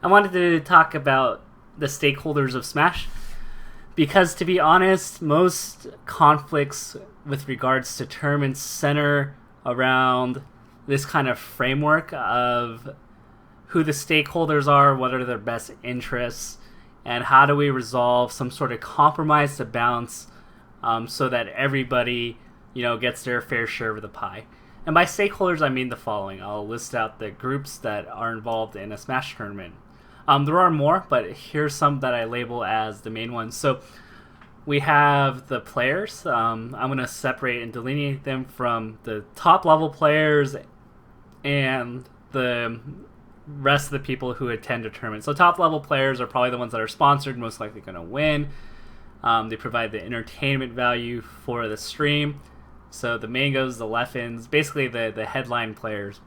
I wanted to talk about the stakeholders of Smash because, to be honest, most conflicts with regards to tournaments center around this kind of framework of who the stakeholders are, what are their best interests, and how do we resolve some sort of compromise to balance so that everybody, gets their fair share of the pie. And by stakeholders, I mean the following. I'll list out the groups that are involved in a Smash tournament. There are more, but here's some that I label as the main ones. So we have the players. I'm going to separate and delineate them from the top level players and the rest of the people who attend a tournament. So top level players are probably the ones that are sponsored, most likely going to win. They provide the entertainment value for the stream. So the Mangos, the Leffins, basically the headline players.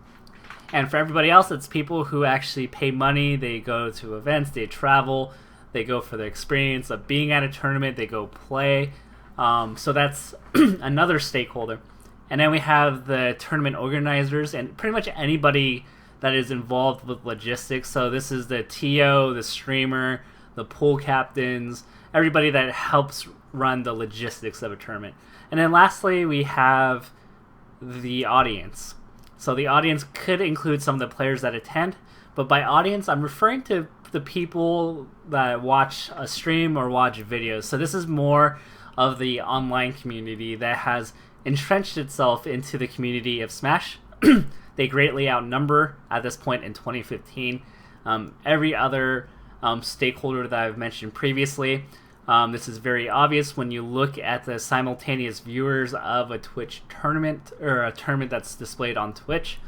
And for everybody else, it's people who actually pay money. They go to events, they travel, they go for the experience of being at a tournament, they go play. So that's another stakeholder. And then we have the tournament organizers and pretty much anybody that is involved with logistics. So this is the TO, the streamer, the pool captains, everybody that helps run the logistics of a tournament. And then lastly, we have the audience. So the audience could include some of the players that attend, but by audience, I'm referring to the people that watch a stream or watch videos. So this is more of the online community that has entrenched itself into the community of Smash. They greatly outnumber at this point in 2015 every other stakeholder that I've mentioned previously. This is very obvious when you look at the simultaneous viewers of a Twitch tournament, or a tournament that's displayed on Twitch.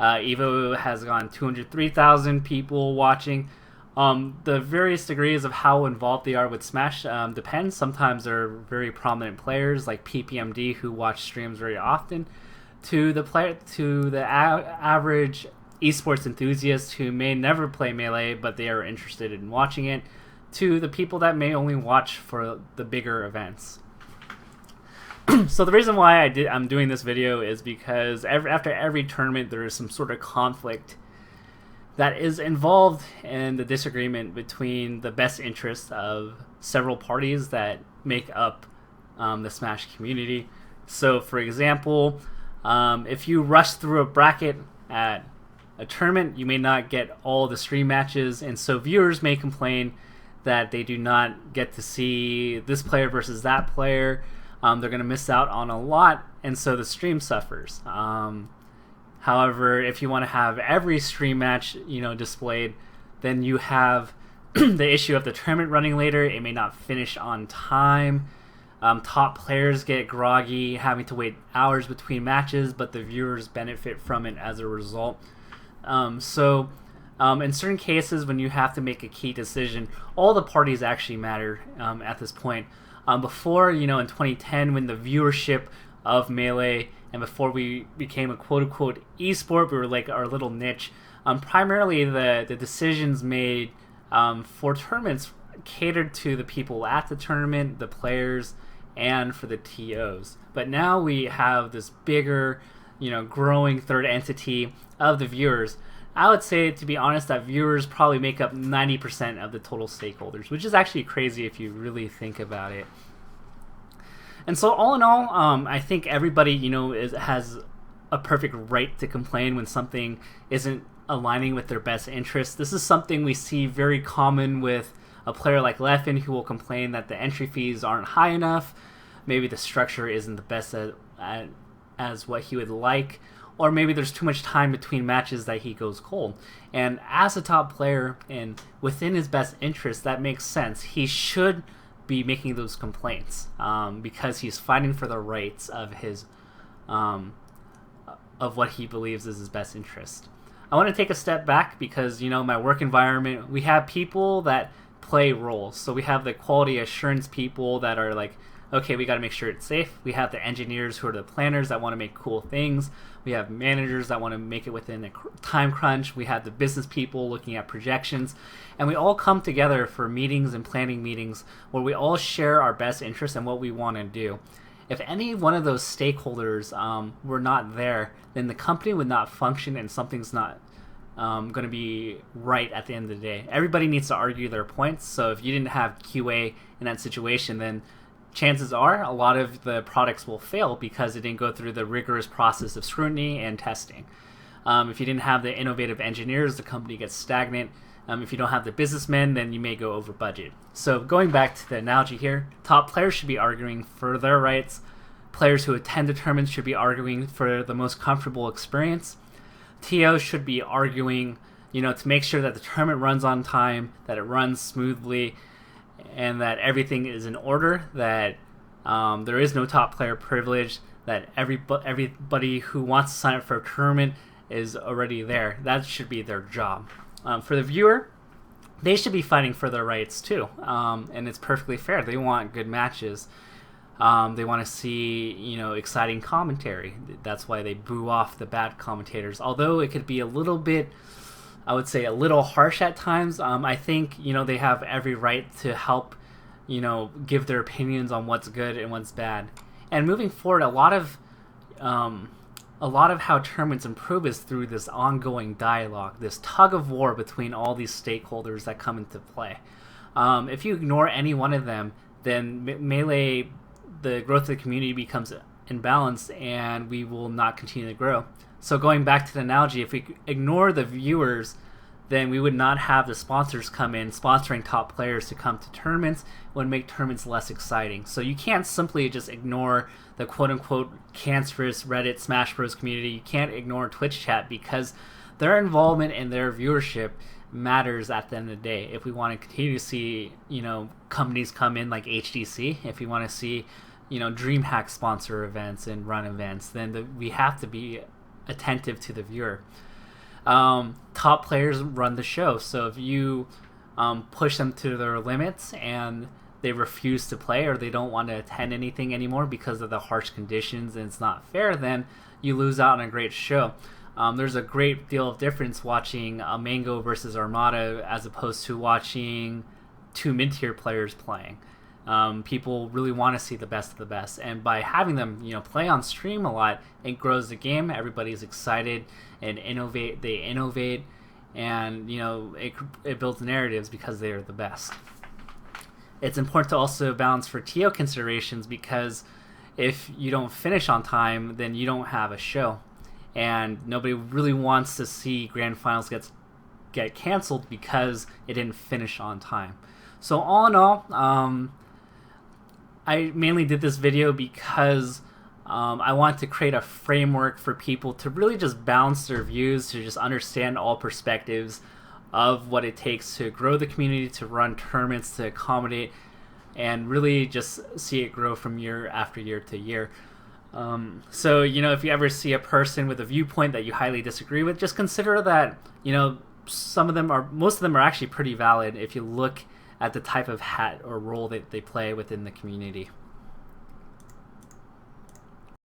EVO has gone 203,000 people watching. The various degrees of how involved they are with Smash depends. Sometimes they're very prominent players like PPMD who watch streams very often, to the average esports enthusiast who may never play Melee but they are interested in watching it, to the people that may only watch for the bigger events. So the reason why I'm doing this video is because after every tournament there is some sort of conflict that is involved in the disagreement between the best interests of several parties that make up the Smash community. So for example, if you rush through a bracket at a tournament, you may not get all the stream matches, and so viewers may complain that they do not get to see this player versus that player. They're going to miss out on a lot, and so the stream suffers. However, if you want to have every stream match, displayed, then you have the issue of the tournament running later. It may not finish on time. Top players get groggy, having to wait hours between matches, but the viewers benefit from it as a result. In certain cases, when you have to make a key decision, all the parties actually matter at this point. Before, in 2010, when the viewership of Melee, and before we became a quote-unquote esport, we were like our little niche, primarily the decisions made for tournaments catered to the people at the tournament, the players, and for the TOs. But now we have this bigger, growing third entity of the viewers. I would say, to be honest, that viewers probably make up 90% of the total stakeholders, which is actually crazy if you really think about it. And so all in all, I think everybody, has a perfect right to complain when something isn't aligning with their best interests. This is something we see very common with a player like Leffin, who will complain that the entry fees aren't high enough, maybe the structure isn't the best as what he would like, or maybe there's too much time between matches that he goes cold. And as a top player and within his best interest, that makes sense. He should be making those complaints because he's fighting for the rights of his of what he believes is his best interest. I want to take a step back because, my work environment, we have people that play roles. So we have the quality assurance people that are like, okay, we got to make sure it's safe. We have the engineers who are the planners that want to make cool things. We have managers that want to make it within a time crunch. We have the business people looking at projections. And we all come together for meetings and planning meetings where we all share our best interests and what we want to do. If any one of those stakeholders were not there, then the company would not function and something's not going to be right at the end of the day. Everybody needs to argue their points. So if you didn't have QA in that situation, then chances are a lot of the products will fail because it didn't go through the rigorous process of scrutiny and testing. If you didn't have the innovative engineers, the company gets stagnant. If you don't have the businessmen, then you may go over budget. So going back to the analogy here, top players should be arguing for their rights. Players who attend the tournaments should be arguing for the most comfortable experience. TOs should be arguing, to make sure that the tournament runs on time, that it runs smoothly, and that everything is in order, that there is no top player privilege, that everybody who wants to sign up for a tournament is already there. That should be their job. For the viewer, they should be fighting for their rights too, and it's perfectly fair. They want good matches. They want to see, exciting commentary. That's why they boo off the bad commentators. Although it could be a little bit, I would say, a little harsh at times. I think, they have every right to help, give their opinions on what's good and what's bad. And moving forward, a lot of how tournaments improve is through this ongoing dialogue, this tug of war between all these stakeholders that come into play. If you ignore any one of them, then Melee, the growth of the community becomes imbalanced and we will not continue to grow. So going back to the analogy, if we ignore the viewers, then we would not have the sponsors come in sponsoring top players to come to tournaments. It would make tournaments less exciting. So you can't simply just ignore the quote-unquote cancerous Reddit Smash Bros community. You can't ignore Twitch chat because their involvement and their viewership matters at the end of the day. If we want to continue to see, companies come in like HDC, if we want to see, DreamHack sponsor events and run events, then we have to be attentive to the viewer. Top players run the show, so if you push them to their limits and they refuse to play or they don't want to attend anything anymore because of the harsh conditions and it's not fair, then you lose out on a great show. There's a great deal of difference watching Mango versus Armada as opposed to watching two mid-tier players playing. People really want to see the best of the best, and by having them play on stream a lot, it grows the game. Everybody's excited and they innovate, and it builds narratives because they are the best. It's important to also balance for TO considerations, because if you don't finish on time, then you don't have a show, and nobody really wants to see grand finals get canceled because it didn't finish on time. So all in all, I mainly did this video because I want to create a framework for people to really just balance their views, to just understand all perspectives of what it takes to grow the community, to run tournaments, to accommodate, and really just see it grow from year after year to year. So, if you ever see a person with a viewpoint that you highly disagree with, just consider that, most of them are actually pretty valid if you look at the type of hat or role that they play within the community.